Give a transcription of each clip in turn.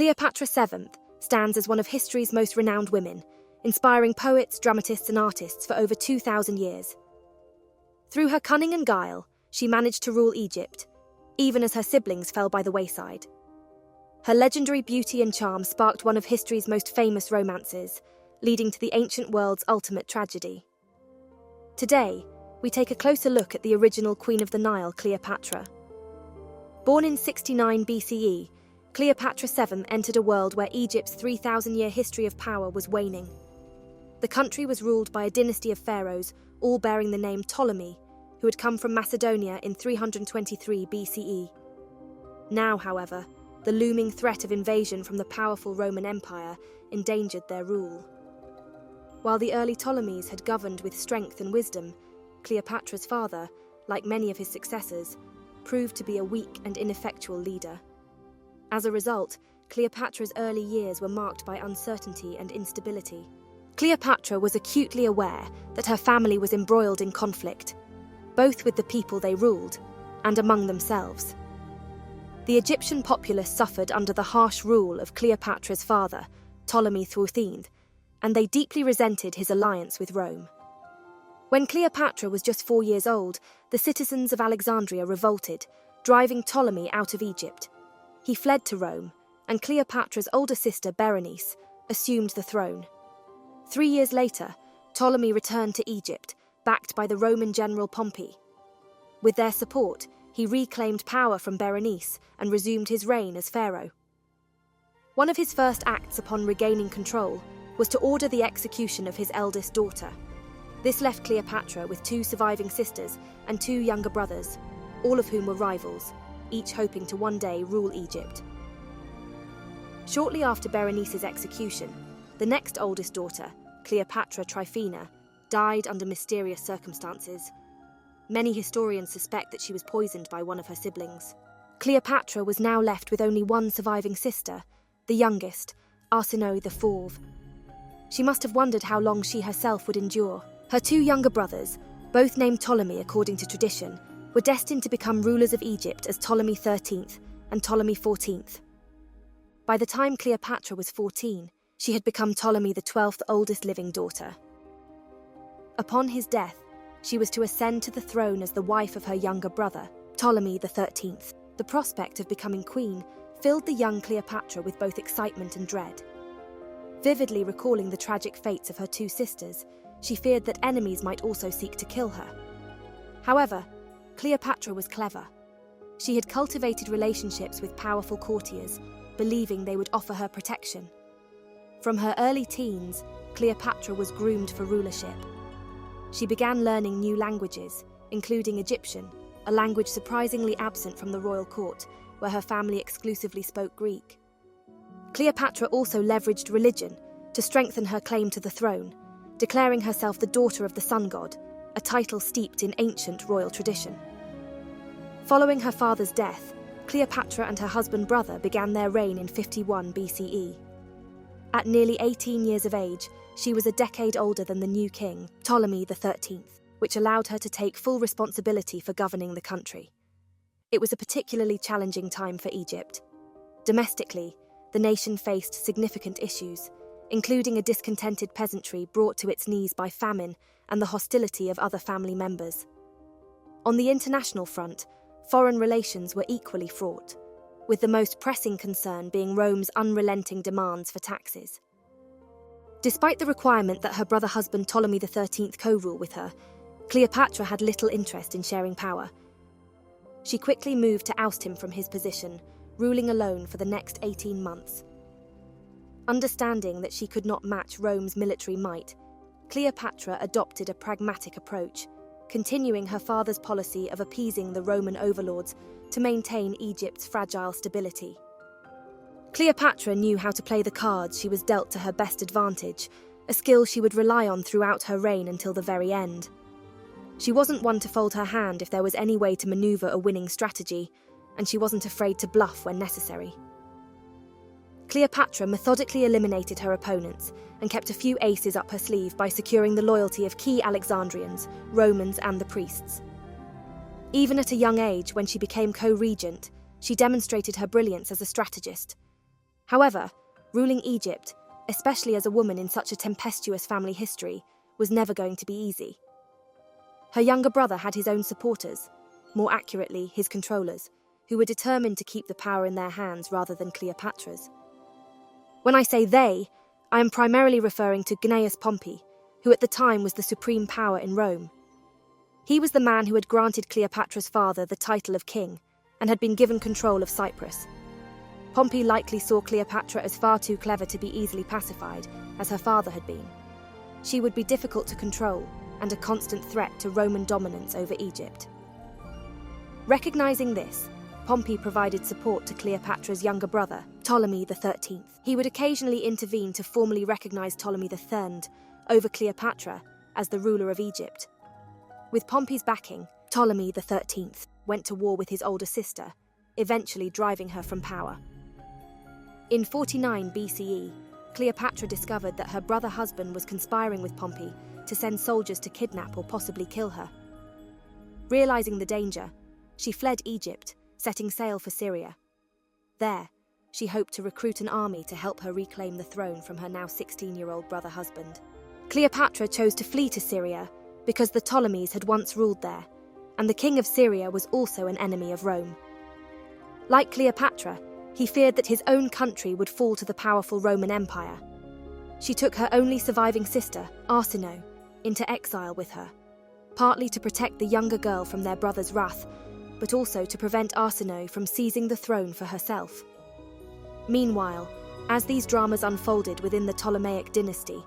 Cleopatra VII stands as one of history's most renowned women, inspiring poets, dramatists, and artists for over 2,000 years. Through her cunning and guile, she managed to rule Egypt, even as her siblings fell by the wayside. Her legendary beauty and charm sparked one of history's most famous romances, leading to the ancient world's ultimate tragedy. Today, we take a closer look at the original Queen of the Nile, Cleopatra. Born in 69 BCE, Cleopatra VII entered a world where Egypt's 3,000-year history of power was waning. The country was ruled by a dynasty of pharaohs, all bearing the name Ptolemy, who had come from Macedonia in 323 BCE. Now, however, the looming threat of invasion from the powerful Roman Empire endangered their rule. While the early Ptolemies had governed with strength and wisdom, Cleopatra's father, like many of his successors, proved to be a weak and ineffectual leader. As a result, Cleopatra's early years were marked by uncertainty and instability. Cleopatra was acutely aware that her family was embroiled in conflict, both with the people they ruled and among themselves. The Egyptian populace suffered under the harsh rule of Cleopatra's father, Ptolemy XIV, and they deeply resented his alliance with Rome. When Cleopatra was just 4 years old, the citizens of Alexandria revolted, driving Ptolemy out of Egypt. He fled to Rome, and Cleopatra's older sister Berenice assumed the throne. 3 years later, Ptolemy returned to Egypt, backed by the Roman general Pompey. With their support, he reclaimed power from Berenice and resumed his reign as pharaoh. One of his first acts upon regaining control was to order the execution of his eldest daughter. This left Cleopatra with 2 surviving sisters and 2 younger brothers, all of whom were rivals, each hoping to one day rule Egypt. Shortly after Berenice's execution, the next oldest daughter, Cleopatra Tryphena, died under mysterious circumstances. Many historians suspect that she was poisoned by one of her siblings. Cleopatra was now left with only one surviving sister, the youngest, Arsinoe IV. She must have wondered how long she herself would endure. Her 2 younger brothers, both named Ptolemy according to tradition, were destined to become rulers of Egypt as Ptolemy XIII and Ptolemy XIV. By the time Cleopatra was 14, she had become Ptolemy the 12th oldest living daughter. Upon his death, she was to ascend to the throne as the wife of her younger brother, Ptolemy XIII. The prospect of becoming queen filled the young Cleopatra with both excitement and dread. Vividly recalling the tragic fates of her 2 sisters, she feared that enemies might also seek to kill her. However, Cleopatra was clever. She had cultivated relationships with powerful courtiers, believing they would offer her protection. From her early teens, Cleopatra was groomed for rulership. She began learning new languages, including Egyptian, a language surprisingly absent from the royal court, where her family exclusively spoke Greek. Cleopatra also leveraged religion to strengthen her claim to the throne, declaring herself the daughter of the sun god, a title steeped in ancient royal tradition. Following her father's death, Cleopatra and her husband-brother began their reign in 51 BCE. At nearly 18 years of age, she was a decade older than the new king, Ptolemy XIII, which allowed her to take full responsibility for governing the country. It was a particularly challenging time for Egypt. Domestically, the nation faced significant issues, including a discontented peasantry brought to its knees by famine and the hostility of other family members. On the international front, foreign relations were equally fraught, with the most pressing concern being Rome's unrelenting demands for taxes. Despite the requirement that her brother husband Ptolemy XIII co-rule with her, Cleopatra had little interest in sharing power. She quickly moved to oust him from his position, ruling alone for the next 18 months. Understanding that she could not match Rome's military might, Cleopatra adopted a pragmatic approach, continuing her father's policy of appeasing the Roman overlords to maintain Egypt's fragile stability. Cleopatra knew how to play the cards she was dealt to her best advantage, a skill she would rely on throughout her reign until the very end. She wasn't one to fold her hand if there was any way to maneuver a winning strategy, and she wasn't afraid to bluff when necessary. Cleopatra methodically eliminated her opponents and kept a few aces up her sleeve by securing the loyalty of key Alexandrians, Romans, and the priests. Even at a young age, when she became co-regent, she demonstrated her brilliance as a strategist. However, ruling Egypt, especially as a woman in such a tempestuous family history, was never going to be easy. Her younger brother had his own supporters, more accurately, his controllers, who were determined to keep the power in their hands rather than Cleopatra's. When I say they, I am primarily referring to Gnaeus Pompey, who at the time was the supreme power in Rome. He was the man who had granted Cleopatra's father the title of king and had been given control of Cyprus. Pompey likely saw Cleopatra as far too clever to be easily pacified, as her father had been. She would be difficult to control and a constant threat to Roman dominance over Egypt. Recognizing this, Pompey provided support to Cleopatra's younger brother, Ptolemy XIII. He would occasionally intervene to formally recognize Ptolemy III over Cleopatra as the ruler of Egypt. With Pompey's backing, Ptolemy XIII went to war with his older sister, eventually driving her from power. In 49 BCE, Cleopatra discovered that her brother husband was conspiring with Pompey to send soldiers to kidnap or possibly kill her. Realizing the danger, she fled Egypt, setting sail for Syria. There, she hoped to recruit an army to help her reclaim the throne from her now 16-year-old brother husband. Cleopatra chose to flee to Syria because the Ptolemies had once ruled there, and the king of Syria was also an enemy of Rome. Like Cleopatra, he feared that his own country would fall to the powerful Roman Empire. She took her only surviving sister, Arsinoe, into exile with her, partly to protect the younger girl from their brother's wrath, but also to prevent Arsinoe from seizing the throne for herself. Meanwhile, as these dramas unfolded within the Ptolemaic dynasty,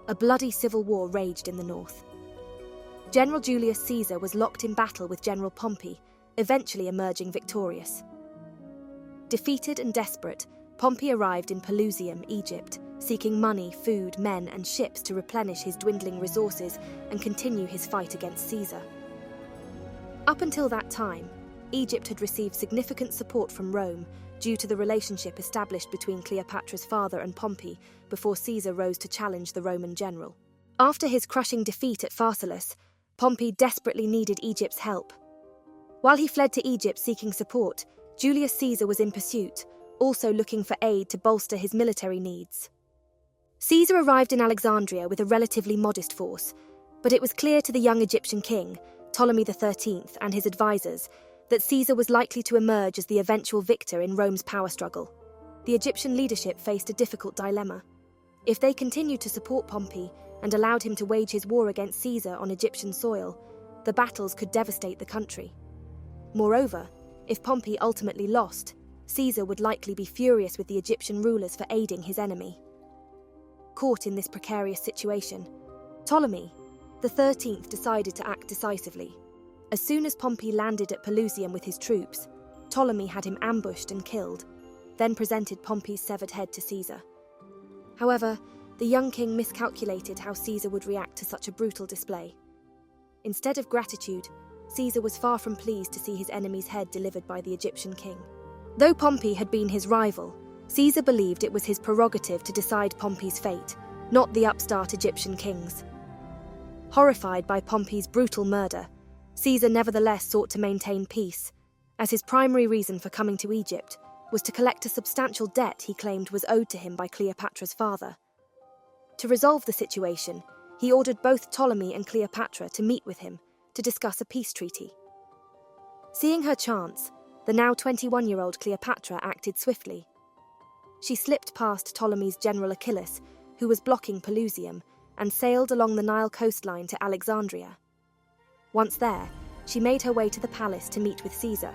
a bloody civil war raged in the north. General Julius Caesar was locked in battle with General Pompey, eventually emerging victorious. Defeated and desperate, Pompey arrived in Pelusium, Egypt, seeking money, food, men, and ships to replenish his dwindling resources and continue his fight against Caesar. Up until that time, Egypt had received significant support from Rome due to the relationship established between Cleopatra's father and Pompey before Caesar rose to challenge the Roman general. After his crushing defeat at Pharsalus, Pompey desperately needed Egypt's help. While he fled to Egypt seeking support, Julius Caesar was in pursuit, also looking for aid to bolster his military needs. Caesar arrived in Alexandria with a relatively modest force, but it was clear to the young Egyptian king, Ptolemy XIII, and his advisors that Caesar was likely to emerge as the eventual victor in Rome's power struggle. The Egyptian leadership faced a difficult dilemma. If they continued to support Pompey and allowed him to wage his war against Caesar on Egyptian soil, the battles could devastate the country. Moreover, if Pompey ultimately lost, Caesar would likely be furious with the Egyptian rulers for aiding his enemy. Caught in this precarious situation, Ptolemy XIII decided to act decisively. As soon as Pompey landed at Pelusium with his troops, Ptolemy had him ambushed and killed, then presented Pompey's severed head to Caesar. However, the young king miscalculated how Caesar would react to such a brutal display. Instead of gratitude, Caesar was far from pleased to see his enemy's head delivered by the Egyptian king. Though Pompey had been his rival, Caesar believed it was his prerogative to decide Pompey's fate, not the upstart Egyptian king's. Horrified by Pompey's brutal murder, Caesar nevertheless sought to maintain peace, as his primary reason for coming to Egypt was to collect a substantial debt he claimed was owed to him by Cleopatra's father. To resolve the situation, he ordered both Ptolemy and Cleopatra to meet with him to discuss a peace treaty. Seeing her chance, the now 21-year-old Cleopatra acted swiftly. She slipped past Ptolemy's general Achilles, who was blocking Pelusium, and sailed along the Nile coastline to Alexandria. Once there, she made her way to the palace to meet with Caesar.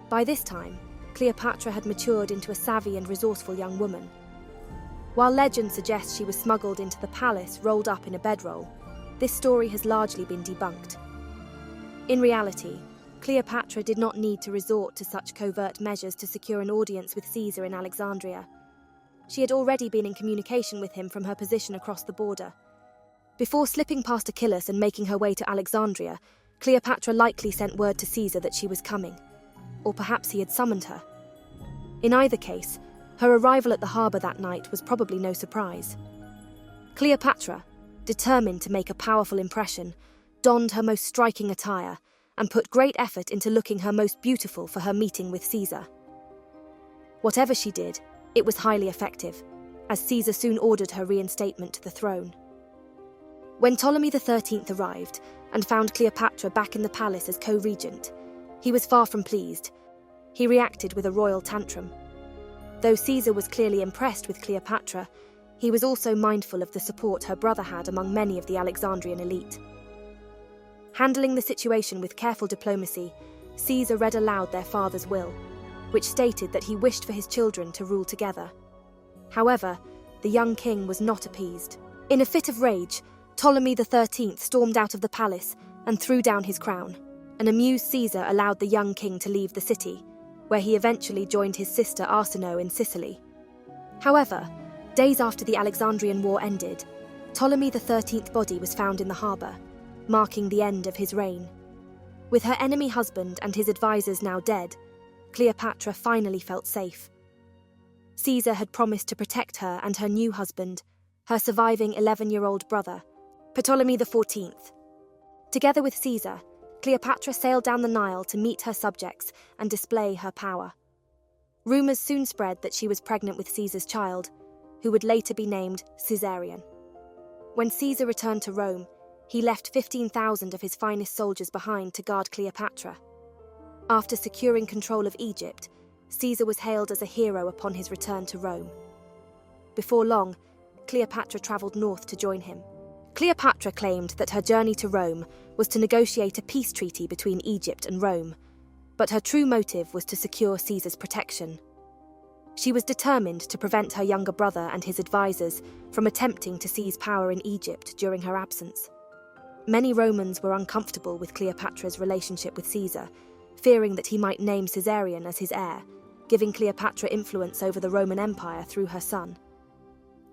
By this time, Cleopatra had matured into a savvy and resourceful young woman. While legend suggests she was smuggled into the palace rolled up in a bedroll, this story has largely been debunked. In reality, Cleopatra did not need to resort to such covert measures to secure an audience with Caesar in Alexandria. She had already been in communication with him from her position across the border. Before slipping past Achilles and making her way to Alexandria, Cleopatra likely sent word to Caesar that she was coming, or perhaps he had summoned her. In either case, her arrival at the harbour that night was probably no surprise. Cleopatra, determined to make a powerful impression, donned her most striking attire and put great effort into looking her most beautiful for her meeting with Caesar. Whatever she did, It was highly effective, as Caesar soon ordered her reinstatement to the throne. When Ptolemy XIII arrived and found Cleopatra back in the palace as co-regent, he was far from pleased. He reacted with a royal tantrum. Though Caesar was clearly impressed with Cleopatra, he was also mindful of the support her brother had among many of the Alexandrian elite. Handling the situation with careful diplomacy, Caesar read aloud their father's will, which stated that he wished for his children to rule together. However, the young king was not appeased. In a fit of rage, Ptolemy XIII stormed out of the palace and threw down his crown. An amused Caesar allowed the young king to leave the city, where he eventually joined his sister Arsinoe in Sicily. However, days after the Alexandrian War ended, Ptolemy XIII's body was found in the harbour, marking the end of his reign. With her enemy husband and his advisors now dead, Cleopatra finally felt safe. Caesar had promised to protect her and her new husband, her surviving 11-year-old brother, Ptolemy XIV. Together with Caesar, Cleopatra sailed down the Nile to meet her subjects and display her power. Rumours soon spread that she was pregnant with Caesar's child, who would later be named Caesarion. When Caesar returned to Rome, he left 15,000 of his finest soldiers behind to guard Cleopatra. After securing control of Egypt, Caesar was hailed as a hero upon his return to Rome. Before long, Cleopatra travelled north to join him. Cleopatra claimed that her journey to Rome was to negotiate a peace treaty between Egypt and Rome, but her true motive was to secure Caesar's protection. She was determined to prevent her younger brother and his advisors from attempting to seize power in Egypt during her absence. Many Romans were uncomfortable with Cleopatra's relationship with Caesar, fearing that he might name Caesarion as his heir, giving Cleopatra influence over the Roman Empire through her son.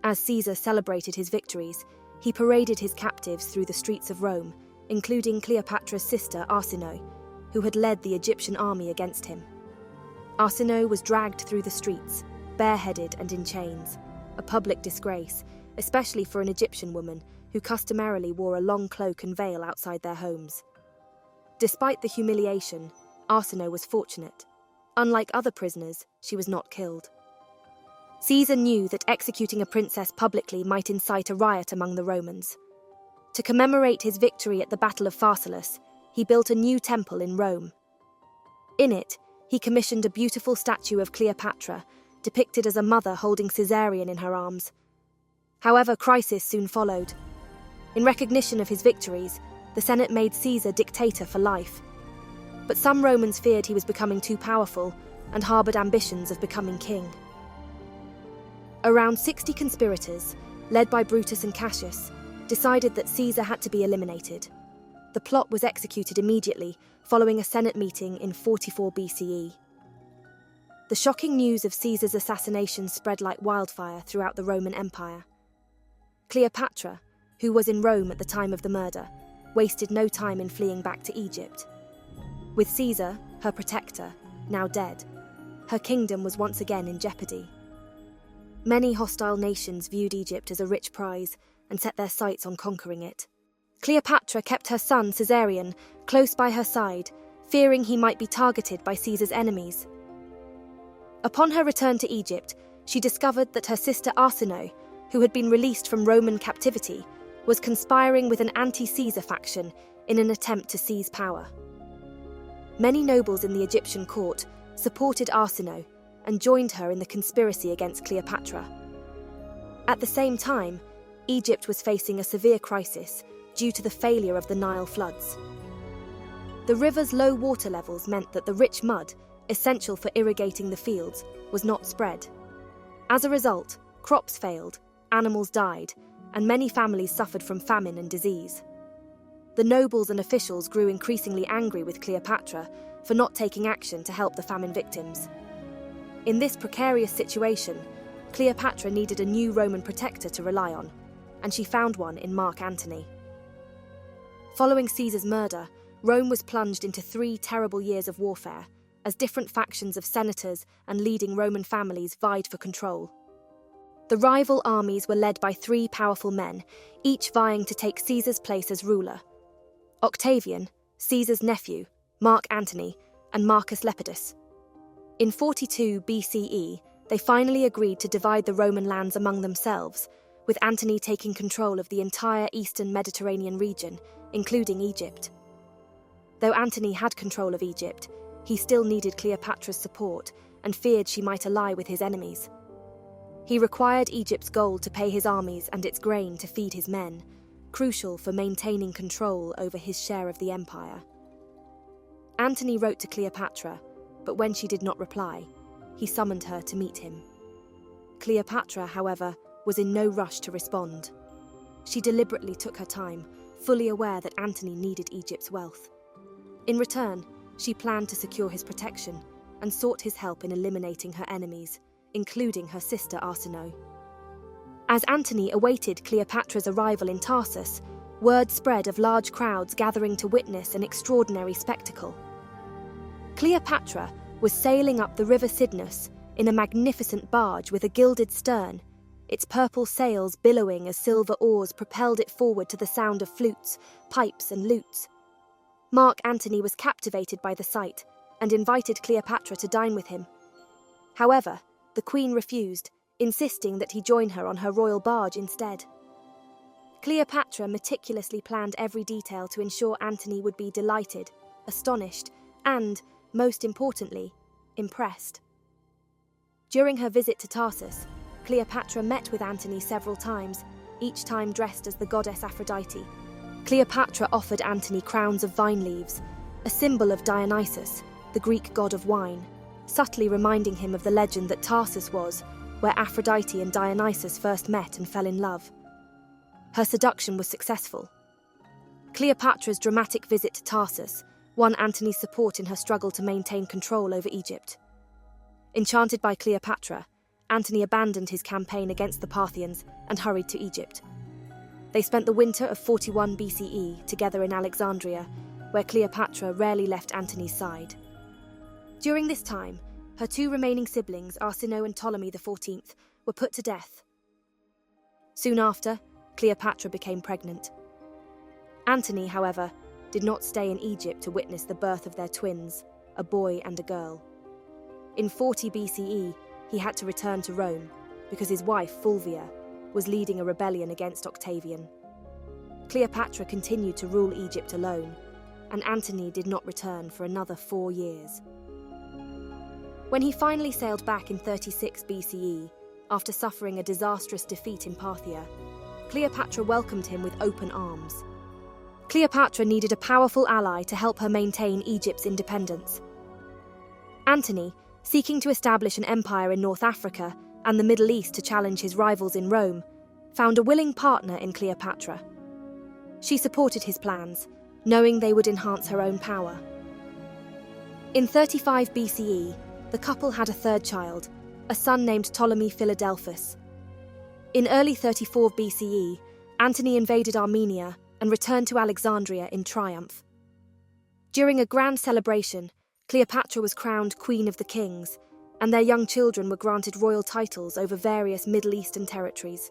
As Caesar celebrated his victories, he paraded his captives through the streets of Rome, including Cleopatra's sister Arsinoe, who had led the Egyptian army against him. Arsinoe was dragged through the streets, bareheaded and in chains, a public disgrace, especially for an Egyptian woman who customarily wore a long cloak and veil outside their homes. Despite the humiliation, Arsinoe was fortunate. Unlike other prisoners, she was not killed. Caesar knew that executing a princess publicly might incite a riot among the Romans. To commemorate his victory at the Battle of Pharsalus, he built a new temple in Rome. In it, he commissioned a beautiful statue of Cleopatra, depicted as a mother holding Caesarion in her arms. However, crisis soon followed. In recognition of his victories, the Senate made Caesar dictator for life. But some Romans feared he was becoming too powerful and harboured ambitions of becoming king. Around 60 conspirators, led by Brutus and Cassius, decided that Caesar had to be eliminated. The plot was executed immediately, following a Senate meeting in 44 BCE. The shocking news of Caesar's assassination spread like wildfire throughout the Roman Empire. Cleopatra, who was in Rome at the time of the murder, wasted no time in fleeing back to Egypt. With Caesar, her protector, now dead, her kingdom was once again in jeopardy. Many hostile nations viewed Egypt as a rich prize and set their sights on conquering it. Cleopatra kept her son Caesarion close by her side, fearing he might be targeted by Caesar's enemies. Upon her return to Egypt, she discovered that her sister Arsinoe, who had been released from Roman captivity, was conspiring with an anti-Caesar faction in an attempt to seize power. Many nobles in the Egyptian court supported Arsinoe and joined her in the conspiracy against Cleopatra. At the same time, Egypt was facing a severe crisis due to the failure of the Nile floods. The river's low water levels meant that the rich mud, essential for irrigating the fields, was not spread. As a result, crops failed, animals died, and many families suffered from famine and disease. The nobles and officials grew increasingly angry with Cleopatra for not taking action to help the famine victims. In this precarious situation, Cleopatra needed a new Roman protector to rely on, and she found one in Antony. Following Caesar's murder, Rome was plunged into 3 terrible years of warfare, as different factions of senators and leading Roman families vied for control. The rival armies were led by 3 powerful men, each vying to take Caesar's place as ruler: Octavian, Caesar's nephew, Antony, and Marcus Lepidus. In 42 BCE, they finally agreed to divide the Roman lands among themselves, with Antony taking control of the entire eastern Mediterranean region, including Egypt. Though Antony had control of Egypt, he still needed Cleopatra's support and feared she might ally with his enemies. He required Egypt's gold to pay his armies and its grain to feed his men, crucial for maintaining control over his share of the empire. Antony wrote to Cleopatra, but when she did not reply, he summoned her to meet him. Cleopatra, however, was in no rush to respond. She deliberately took her time, fully aware that Antony needed Egypt's wealth. In return, she planned to secure his protection and sought his help in eliminating her enemies, including her sister Arsinoe. As Antony awaited Cleopatra's arrival in Tarsus, word spread of large crowds gathering to witness an extraordinary spectacle. Cleopatra was sailing up the river Cydnus in a magnificent barge with a gilded stern, its purple sails billowing as silver oars propelled it forward to the sound of flutes, pipes, and lutes. Mark Antony was captivated by the sight and invited Cleopatra to dine with him. However, the queen refused, insisting that he join her on her royal barge instead. Cleopatra meticulously planned every detail to ensure Antony would be delighted, astonished, and, most importantly, impressed. During her visit to Tarsus, Cleopatra met with Antony several times, each time dressed as the goddess Aphrodite. Cleopatra offered Antony crowns of vine leaves, a symbol of Dionysus, the Greek god of wine, subtly reminding him of the legend that Tarsus was, where Aphrodite and Dionysus first met and fell in love. Her seduction was successful. Cleopatra's dramatic visit to Tarsus won Antony's support in her struggle to maintain control over Egypt. Enchanted by Cleopatra, Antony abandoned his campaign against the Parthians and hurried to Egypt. They spent the winter of 41 BCE together in Alexandria, where Cleopatra rarely left Antony's side. During this time, her two remaining siblings, Arsinoe and Ptolemy XIV, were put to death. Soon after, Cleopatra became pregnant. Antony, however, did not stay in Egypt to witness the birth of their twins, a boy and a girl. In 40 BCE, he had to return to Rome because his wife, Fulvia, was leading a rebellion against Octavian. Cleopatra continued to rule Egypt alone, and Antony did not return for another 4 years. When he finally sailed back in 36 BCE, after suffering a disastrous defeat in Parthia, Cleopatra welcomed him with open arms. Cleopatra needed a powerful ally to help her maintain Egypt's independence. Antony, seeking to establish an empire in North Africa and the Middle East to challenge his rivals in Rome, found a willing partner in Cleopatra. She supported his plans, knowing they would enhance her own power. In 35 BCE, the couple had a third child, a son named Ptolemy Philadelphus. In early 34 BCE, Antony invaded Armenia and returned to Alexandria in triumph. During a grand celebration, Cleopatra was crowned Queen of the Kings, and their young children were granted royal titles over various Middle Eastern territories.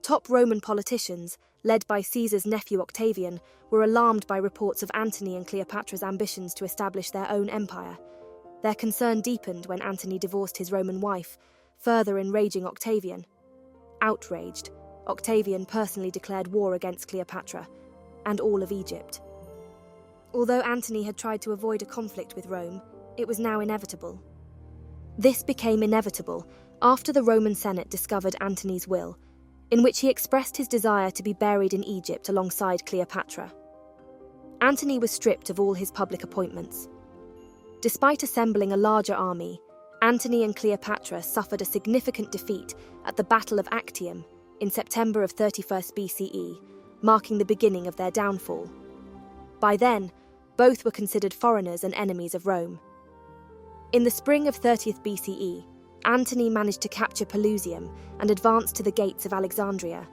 Top Roman politicians, led by Caesar's nephew Octavian, were alarmed by reports of Antony and Cleopatra's ambitions to establish their own empire. Their concern deepened when Antony divorced his Roman wife, further enraging Octavian. Outraged, Octavian personally declared war against Cleopatra and all of Egypt. Although Antony had tried to avoid a conflict with Rome, it was now inevitable. This became inevitable after the Roman Senate discovered Antony's will, in which he expressed his desire to be buried in Egypt alongside Cleopatra. Antony was stripped of all his public appointments. Despite assembling a larger army, Antony and Cleopatra suffered a significant defeat at the Battle of Actium in September of 31st BCE, marking the beginning of their downfall. By then, both were considered foreigners and enemies of Rome. In the spring of 30th BCE, Antony managed to capture Pelusium and advance to the gates of Alexandria.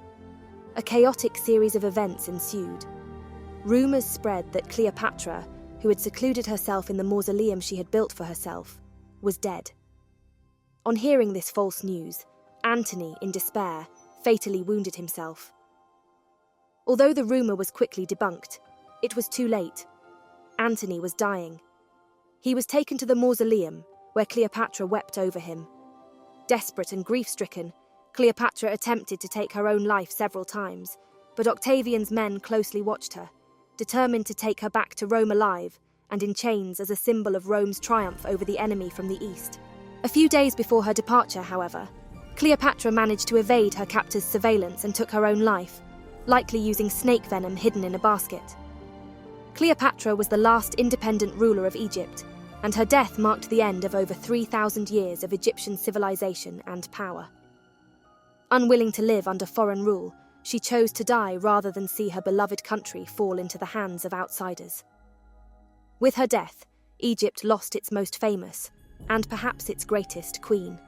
A chaotic series of events ensued. Rumours spread that Cleopatra, who had secluded herself in the mausoleum she had built for herself, was dead. On hearing this false news, Antony, in despair, fatally wounded himself. Although the rumour was quickly debunked, it was too late. Antony was dying. He was taken to the mausoleum, where Cleopatra wept over him. Desperate and grief-stricken, Cleopatra attempted to take her own life several times, but Octavian's men closely watched her, determined to take her back to Rome alive and in chains as a symbol of Rome's triumph over the enemy from the east. A few days before her departure, however, Cleopatra managed to evade her captor's surveillance and took her own life, likely using snake venom hidden in a basket. Cleopatra was the last independent ruler of Egypt, and her death marked the end of over 3,000 years of Egyptian civilization and power. Unwilling to live under foreign rule, she chose to die rather than see her beloved country fall into the hands of outsiders. With her death, Egypt lost its most famous, and perhaps its greatest, queen.